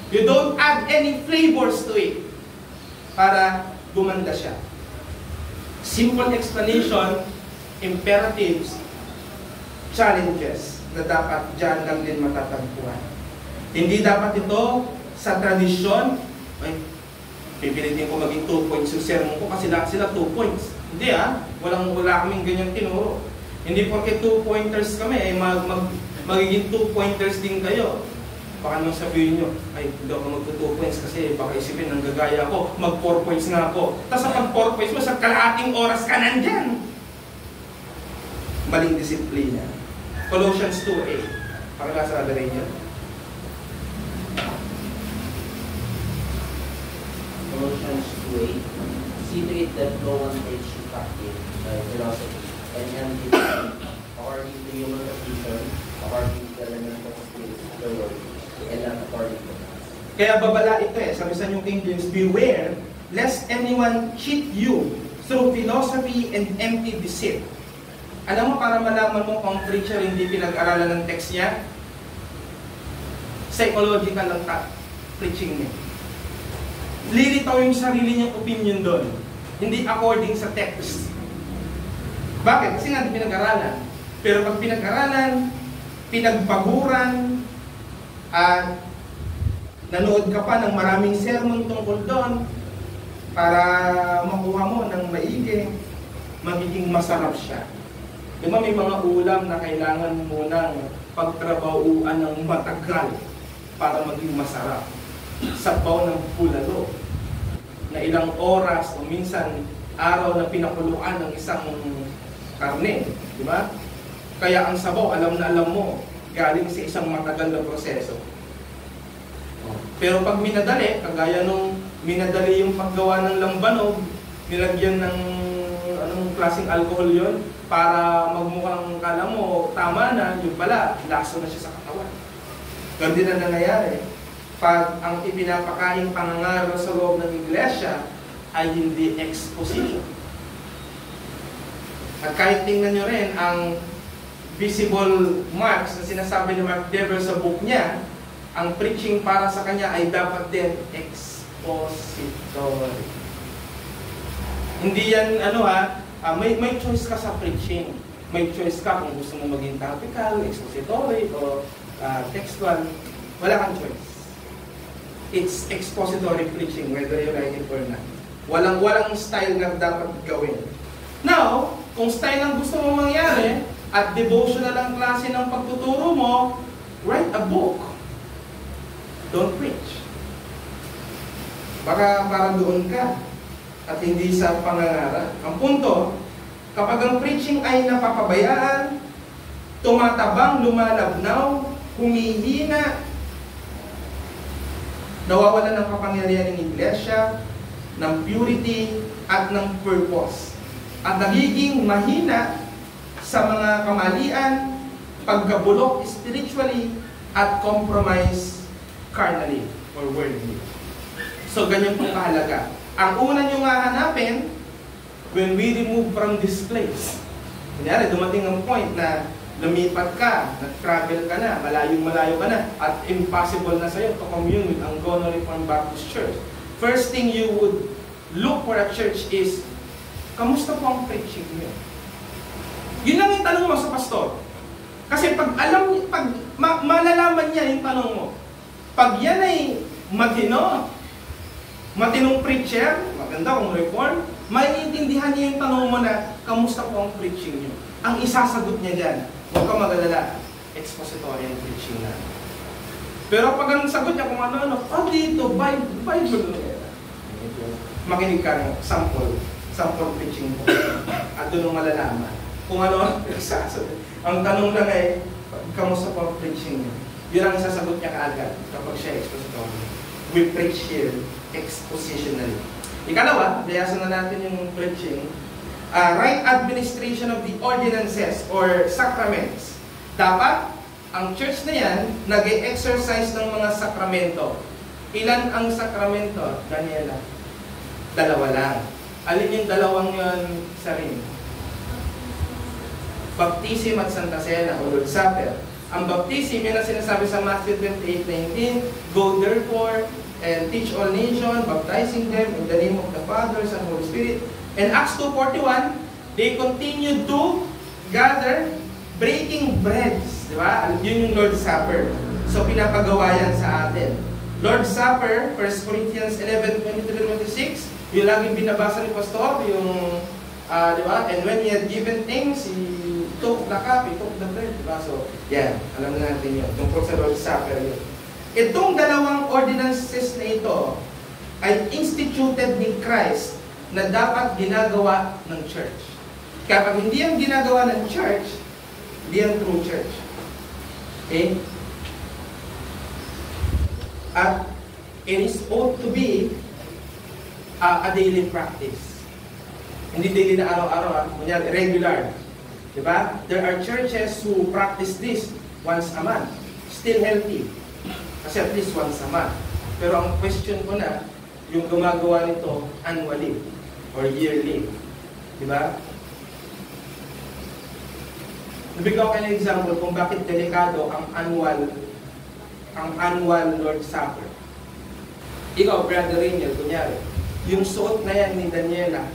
You don't add any flavors to it para gumanda siya. Simple explanation, imperatives, challenges na dapat dyan lang din matatagpuan. Hindi dapat ito sa tradisyon, ay, pipilitin ko maging 2 points yung sermon ko kasi lahat sila 2 points. Hindi wala kaming ganyan tinuro. Hindi porque 2 pointers kami, magiging 2 pointers din kayo. Baka nang sabihin nyo, ay, hindi ako mag-2 points kasi baka isipin ng gagaya ko, mag 4 points nga ako. Tapos sa pag 4 points mo, sa kalahating oras ka nandyan. Maling disiplina. Colossians 2:8. Pakilasa na rin yun. Colossians 2:8. See to it that no one takes you captive by philosophy and empty according to human tradition, according to the elemental spirit of the world, and not according to God. Kaya babala ito sabi sa New King James, beware lest anyone cheat you through philosophy and empty deceit. Alam mo, para malaman mo kung preacher hindi pinag-aralan ng text niya, psychological lang preaching niya. Lilitaw yung sarili niyang opinion doon, hindi according sa text. Bakit? Kasi nga pinag-aralan. Pero pag pinag-aralan, pinagpaguran, at nanood ka pa ng maraming sermon tungkol doon para makuha mo ng maigi, magiging masarap siya. Diba may mga ulam na kailangan mo ng pagtrabahuan ng matagal para maging masarap? Sabaw ng bulalo na ilang oras o minsan araw na pinakuluan ng isang karne, di ba? Kaya ang sabaw, alam na alam mo, galing sa isang matagal na proseso. Pero pag minadali, kagaya nung minadali yung paggawa ng lambanog, nilagyan ng anong klaseng alcohol yon para magmukhang kala mo tama na, yung pala, laso na siya sa katawan. Ganun din na nangyayari. Pag ang ipinapakaing pangangaral sa loob ng iglesia ay hindi exposition. At kahit tingnan nyo rin ang visible marks na sinasabi ni Mark Dever sa book niya, ang preaching para sa kanya ay dapat din expository. Hindi yan, may choice ka sa preaching. May choice ka kung gusto mo maging topical, expository, o textual. Wala kang choice. It's expository preaching, whether you like it or not. Walang style na dapat gawin. Now, kung style ang gusto mo mangyari, at devotional ang klase ng pagtuturo mo, write a book. Don't preach. Baka para doon ka at hindi sa pangangaral. Ang punto, Kapag ang preaching ay napapabayaan, tumatabang, lumalabnaw, humihina, nawawalan ng kapangyarihan ng iglesia, ng purity, at ng purpose. At nagiging mahina sa mga kamalian, pagkabulok spiritually, at compromise carnally or worldly. So, ganyan po kahalaga. Ang una nyo nga hanapin, when we remove from this place. Kunyari, dumating ang point na lumipat ka, nag-travel ka na, malayong-malayo ka na, at impossible na sa'yo to commune with Angono Reformed Baptist Church. First thing you would look for a church is, kamusta po ang preaching niyo? Yun lang yung tanong mo sa pastor. Kasi pag malalaman niya yung tanong mo, pag yan ay matinong preacher, maganda kung reform, maiintindihan niya yung tanong mo na, kamusta po ang preaching niyo? Ang isasagot niya dyan, huwag ka mag-alala, expository ang preaching na. Pero pag ang sagot niya kung ano-ano, dito, Bible. Makinig ka ng sample preaching po. At doon malalaman. Kung ano ang isasagot. Ang tanong lang ay, kamusta po ang preaching niyo? Yun ang isasagot niya kaagad kapag siya expository. We preach here expositionally. Ikalawa, dayasan na natin yung preaching. Right administration of the ordinances or sacraments. Dapat, ang church na yan, nag-exercise ng mga sakramento. Ilan ang sakramento, Daniela? 2 lang. Alin yung 2 yun sa ring? Baptism at Santa Cena o Lord's Supper. Ang baptism, yan ang sinasabi sa Matthew 28:19, go therefore and teach all nations, baptizing them in the name of the Father, Son, and Holy Spirit. And Acts 2:41, they continued to gather, breaking breads. Di ba? Yun yung Lord's Supper. So, pinapagawa yan sa atin. Lord's Supper, 1 Corinthians 11:22-26, yung laging binabasa ni Pastor, yung, di ba? And when he had given things, he took the cup, he took the bread. Di ba? So, yan. Alam na natin yun. Tungkol sa Lord's Supper yun. Itong 2 ordinances na ito ay instituted ni Christ na dapat ginagawa ng church. Kapag hindi ang ginagawa ng church, hindi ang true church. Okay? At it is ought to be a daily practice. Hindi daily na araw-araw, kunyari regular. Diba? There are churches who practice this once a month. Still healthy. Kasi at least once a month. Pero ang question ko na, yung gumagawa nito annually or yearly. Diba? Nabigyan ko kayo ng example kung bakit delikado ang annual Lord's Supper. Ikaw, Brother Rainier, kunyari, yung suot na yan ni Daniela,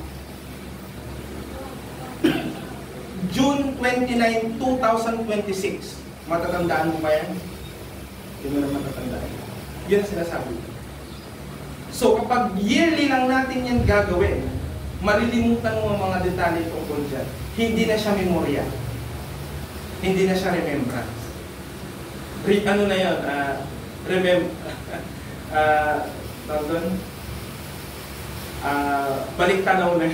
June 29, 2026, matatandaan mo ba yan? Hindi mo naman matatandaan. Yun ang sinasabi. So, kapag yearly lang natin yan gagawin, malilimutan mo ang mga detalye tungkol dyan. Hindi na siya memorya. Hindi na siya remembrance. Ano na yun? Balik tanaw na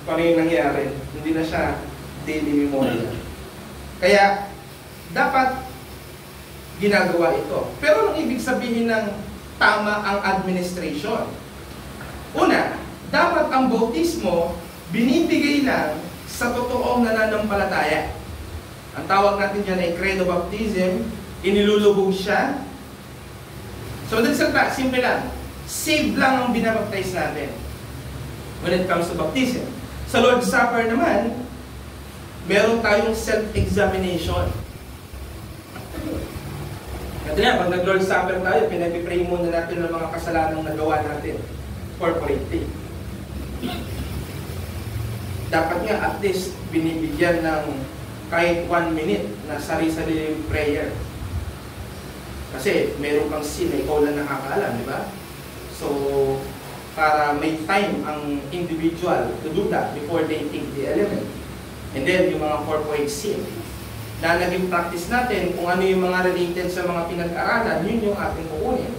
kung ano yung nangyari. Hindi na siya daily memorya. Kaya, dapat ginagawa ito. Pero anong ibig sabihin ng tama ang administration? Una, dapat ang bautismo binibigay lang sa totoong nananampalataya. Ang tawag natin dyan ay credo baptism, inilulubog siya. So, madaling salita, simple lang. Save lang ang binabaptize natin when it comes to baptism. Sa Lord's Supper naman, meron tayong self-examination. At na, pag nag-Lord's Supper tayo, pinag-pray muna natin ng mga kasalanang nagawa natin corporately. Dapat nga at least binibigyan ng kahit 1 minute na sarili-sarili prayer. Kasi meron kang sin na ikaw lang nakakaalam, di ba? So, para may time ang individual to do that before they take the element. And then, yung mga corporate sin na naging practice natin, kung ano yung mga related sa mga pinag-aralan, yun yung ating kukunin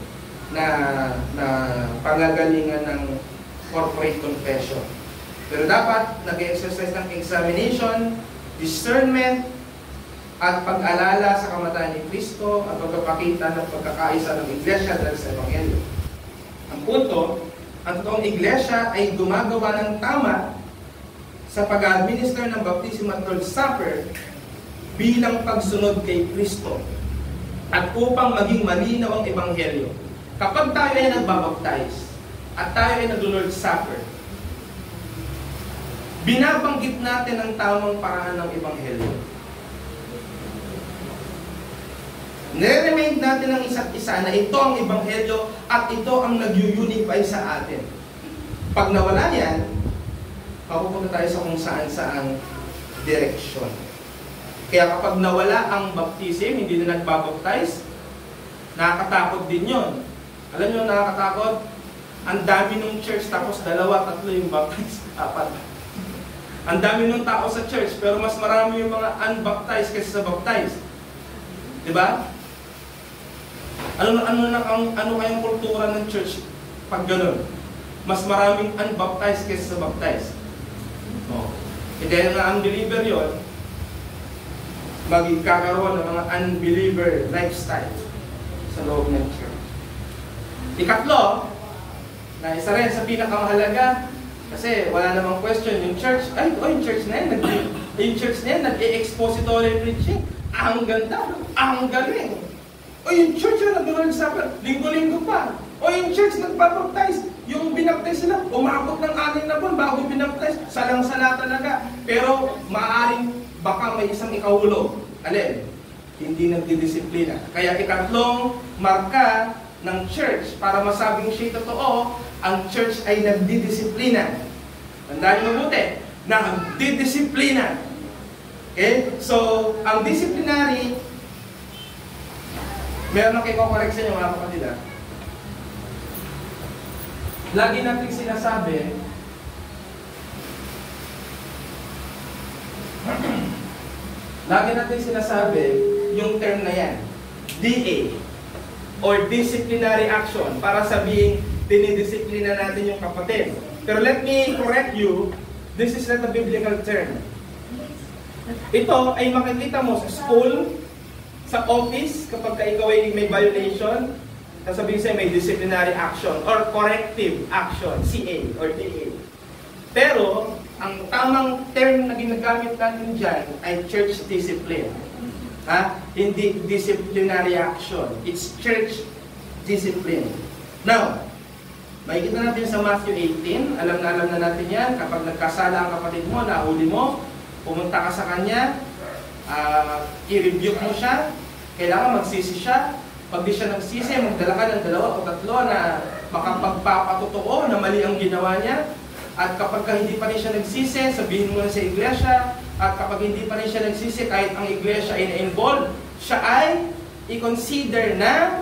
na pangagalingan ng corporate confession. Pero dapat nag-exercise ng examination, discernment, at pag-alala sa kamatayan ni Kristo at pagpapakita ng pagkakaisa ng iglesia dahil sa Ebanghelyo. Ang punto, ang totoong iglesia ay gumagawa ng tama sa pag-administer ng baptism at Lord's Supper bilang pagsunod kay Kristo at upang maging malinaw ang Ebanghelyo. Kapag tayo ay nagbabaptize at tayo ay nag-Lord's Supper, binabanggit natin ang tamang paraan ng Ebanghelyo. Nire-remind natin ang isa't isa na ito ang Ebanghelyo at ito ang nag-unify sa atin. Pag nawala yan, papupunta tayo sa kung saan-saan direksyon. Kaya kapag nawala ang baptism, hindi na nagbabaptize, nakakatakot din yon. Alam nyo, nakakatakot? Ang dami ng church, tapos 2, 3 yung baptized, 4. Ang dami ng tao sa church, pero mas marami yung mga unbaptized kaysa sa baptized. Diba? Ano kayang kultura ng church pag ganun? Mas maraming unbaptized kaysa sa baptized. No. E dahil na unbeliever yun, magkakaroon ng mga unbeliever lifestyle sa loob ng church. Ikatlo, na isa rin sa pinakamahalaga, kasi wala namang question, yung church na yan, nag-expository preaching. Ang ganda, ang galing. O yung church na nag-Lord's Supper, linggo-linggo pa. O yung church nagpapaptize, yung binaptize sila, umabot ng 6 na buwan bago binaptize, salang-sala talaga. Pero maaaring baka may isang ikahulog. Alin? Hindi nagdidisiplina. Kaya ikatlong marka ng church, para masabing siya totoo, ang church ay nagdidisiplina. Tandaan mabuti, nagdidisiplina. Okay? So, ang disciplinary, meron na kayo correct sa inyo mga kapatid. Lagi natin sinasabi, yung term na yan, DA, or disciplinary action, para sabihin, dinidisiplina natin yung kapatid. Pero let me correct you, this is not a biblical term. Ito ay makikita mo sa school, sa office, kapag ikaw ay may violation, sasabihin sa'yo may disciplinary action or corrective action, CA or DA. Pero, ang tamang term na ginagamit natin dyan ay church discipline. Hindi disciplinary action. It's church discipline. Now, makikita natin sa Matthew 18, alam na natin yan, kapag nagkasala ang kapatid mo, nahuli mo, pumunta ka sa kanya, i-rebuke mo siya, kailangan magsisi siya. Pag di siya nagsisi, magdala ka ng 2 o 3 na makapagpapatotoo na mali ang ginawa niya. At kapag hindi pa rin siya nagsisi, sabihin mo na sa iglesia. At kapag hindi pa rin siya nagsisi, kahit ang iglesia ay na-involved, siya ay i-consider na,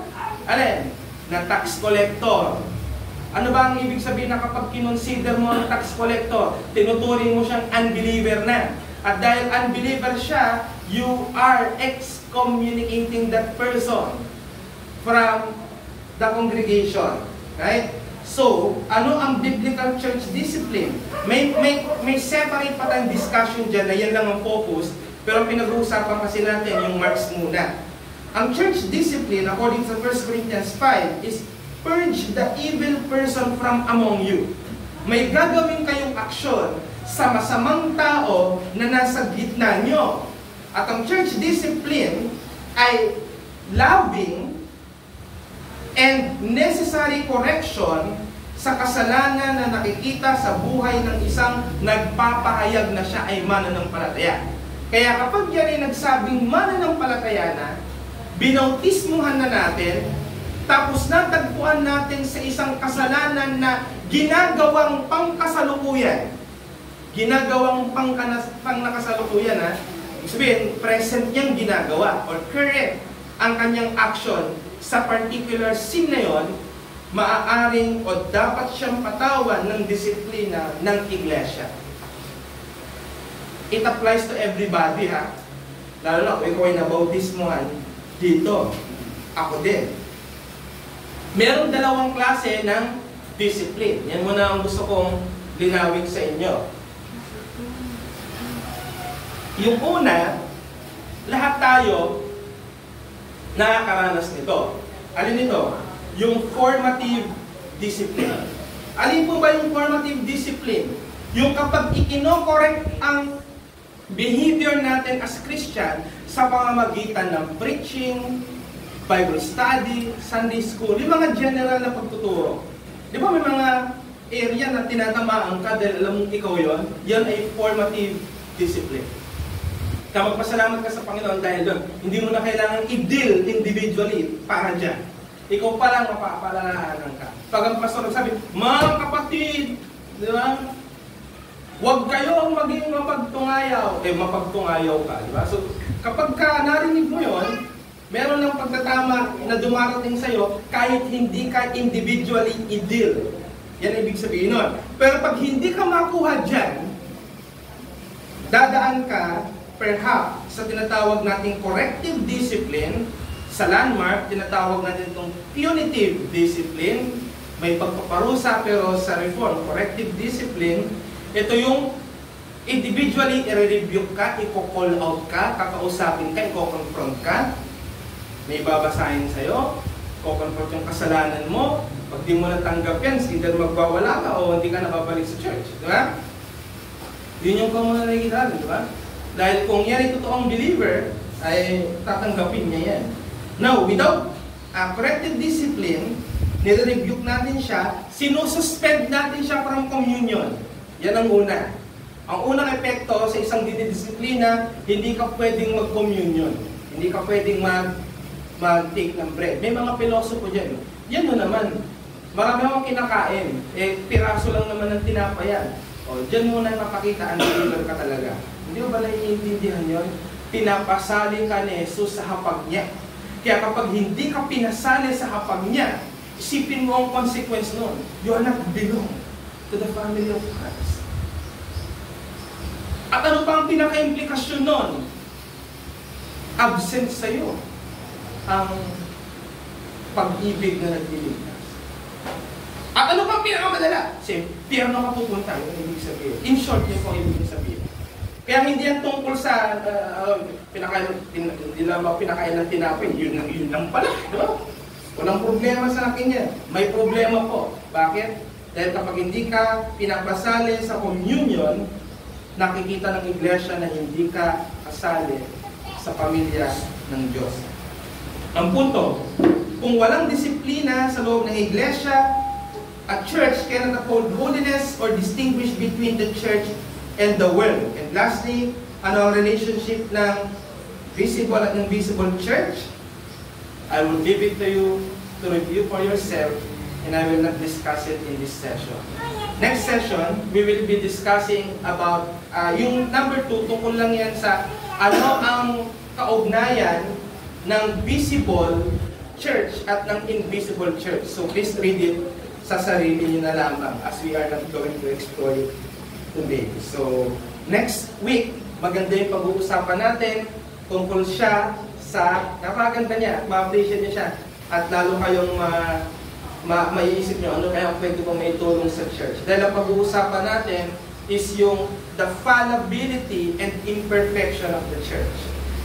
na tax collector. Ano ba ang ibig sabihin na kapag kinonsider mo ang tax collector? Tinuturing mo siyang unbeliever na. At dahil unbeliever siya, you are excommunicating that person from the congregation. Right? So, ano ang biblical church discipline? May separate pa tayong discussion dyan na yan lang ang focus, pero pinag-uusapan kasi natin yung marks muna. Ang church discipline, according to 1 Corinthians 5, is purge the evil person from among you. May gagawin kayong aksyon sa masamang tao na nasa gitna nyo. At ang church discipline ay loving and necessary correction sa kasalanan na nakikita sa buhay ng isang nagpapahayag na siya ay mananampalataya. Kaya kapag yan ay nagsabing mananampalataya na, binautismuhan na natin, tapos natagpuan natin sa isang kasalanan na ginagawang pangkasalukuyan. Ginagawang pangkasalukuyan, ibig sabihin, present niyang ginagawa or current ang kanyang action sa particular sin na yon, maaaring o dapat siyang patawan ng disiplina ng iglesia. It applies to everybody, lalo na kung ikaw ay nabautismuhan dito. Ako din. Merong 2 klase ng discipline. Yan muna ang gusto kong linawin sa inyo. Yung una, lahat tayo nakakaranas nito. Alin nito? Yung formative discipline. Alin po ba yung formative discipline? Yung kapag ikino-correct ang behavior natin as Christian sa pamamagitan ng preaching, Bible study, Sunday school, yung mga general na pagtuturo. Di ba may mga area na tinatamaan ka dahil alam mong ikaw yon? Yan ay formative discipline. Kaya magpasalamat ka sa Panginoon dahil doon, hindi mo na kailangan i-deal individually para dyan. Ikaw pa lang mapapalalahanan ka. Pag ang pastor sabi, mga kapatid, di ba? Huwag kayong maging mapagtungayaw. Mapagtungayaw ka, di ba? So, kapag ka narinig mo yon, meron ng pagtatama na dumarating sa'yo kahit hindi ka individually i-deal. Yan ibig sabihin nun. Pero pag hindi ka makuha dyan, dadaan ka perhaps sa tinatawag nating corrective discipline, sa landmark, tinatawag natin itong punitive discipline, may pagpaparusa pero sa reform, corrective discipline, ito yung individually i-rebuke ka, i-call out ka, kakausapin ka, i-confront ka, may babasahin sa'yo, i-confront yung kasalanan mo, pag di mo natanggap yan, either magwawala ka o hindi ka nababalik sa church, di ba? Yun yung common na nakikita, di ba? Dahil kung yan ay totoong believer, ay tatanggapin niya yan. Now, without corrective discipline, nire-rebuke natin siya, sinususpend natin siya from communion. Yan ang una. Ang unang epekto sa isang dinidisiplina, hindi ka pwedeng mag-communion. Hindi ka pwedeng mag-take ng bread. May mga pilosopo dyan. Yan naman. Marami akong kinakain. Piraso lang naman ng tinapayan. O, dyan muna napakita ang believer ka talaga. Hindi mo ba naiintindihan yun? Pinapasali ka ni Jesus sa hapag niya. Kaya kapag hindi ka pinasali sa hapag niya, isipin mo ang consequence nun. You are not belong to the family of Christ. At ano pa ang pinaka-implikasyon nun? Absent sa'yo ang pag-ibig na nagliligtas. At ano pa ang pinakamadala? Kasi, pierno ka pupunta, yung ibig sabihin. In short, yun po ang ibig sabihin. Kaya hindi yan tungkol sa hindi lang pinakain ng tinapay, yun lang pala, di ba? Walang problema sa akin yan. May problema po. Bakit? Dahil kapag hindi ka pinapasali sa communion, nakikita ng iglesia na hindi ka kasali sa pamilya ng Diyos. Ang punto, kung walang disiplina sa loob ng iglesia, a church cannot uphold holiness or distinguish between the church and the world. And lastly, ano ang relationship ng visible at invisible church? I will give it to you to review for yourself, and I will not discuss it in this session. Next session, we will be discussing about, yung number 2, tungkol lang yan sa ano ang kaugnayan ng visible church at ng invisible church. So please read it sa sarili niyo na lamang as we are not going to explore it today. So next week, maganda yung pag-uusapan natin tungkol siya sa, napakaganda niya, ma-appreciate niya siya, at lalo kayong maiisip nyo, ano kaya pwede kong maitulong sa church. Dahil ang pag-uusapan natin is yung the fallibility and imperfection of the church.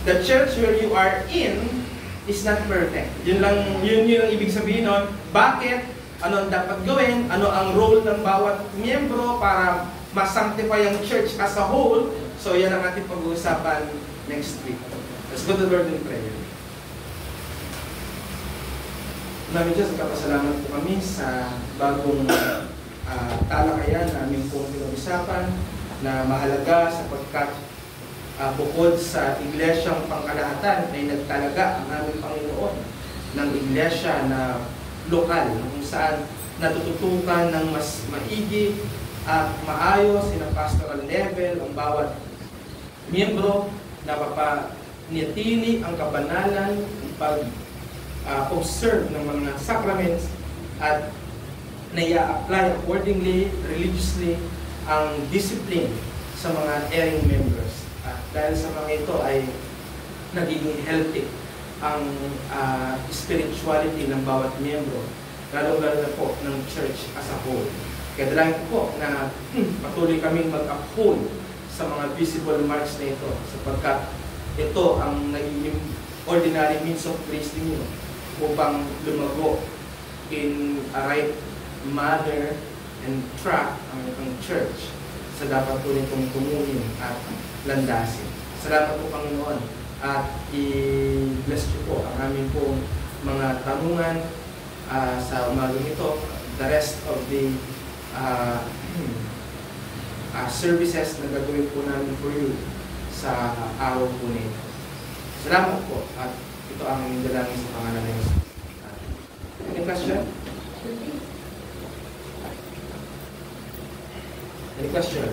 The church where you are in is not perfect. Yun ang ibig sabihin nun. Bakit? Ano ang dapat gawin? Ano ang role ng bawat miyembro para ma-sanctify ang church as a whole? So yan ang ating pag-uusapan next week. Let's go to the Lord in prayer. Namin Diyos, nagkapasalamat po kami sa bagong talakayan na aming pong pinag-usapan na mahalaga sapagkat bukod sa iglesyang pangkalahatan ay nagtalaga ang aming Panginoon ng iglesia na lokal kung saan natututukan ng mas maigi at maayos in a pastoral level ang bawat miyembro na papanitili ang kabanalan, pag-observe ng mga sacraments at nai-apply accordingly, religiously, ang discipline sa mga erring members. At dahil sa mga ito ay nagiging healthy ang spirituality ng bawat miyembro, lalo-lalo na po ng church as a whole. Kaya dalangin ko po na patuloy kaming mag-uphold sa mga visible marks na ito, sapagkat ito ang naging ordinary means of grace ninyo upang lumago in a right manner and track ang church sa dapat po nitong tumuhin at landasin. Salamat po, Panginoon, at i-bless niyo po ang aming pong mga tanungan sa umagang ito, the rest of the services na gagawin po namin for you sa araw po nito. Salamat po, at ito ang aming dalangin sa pangalan ng Jesus. Any question? Any question?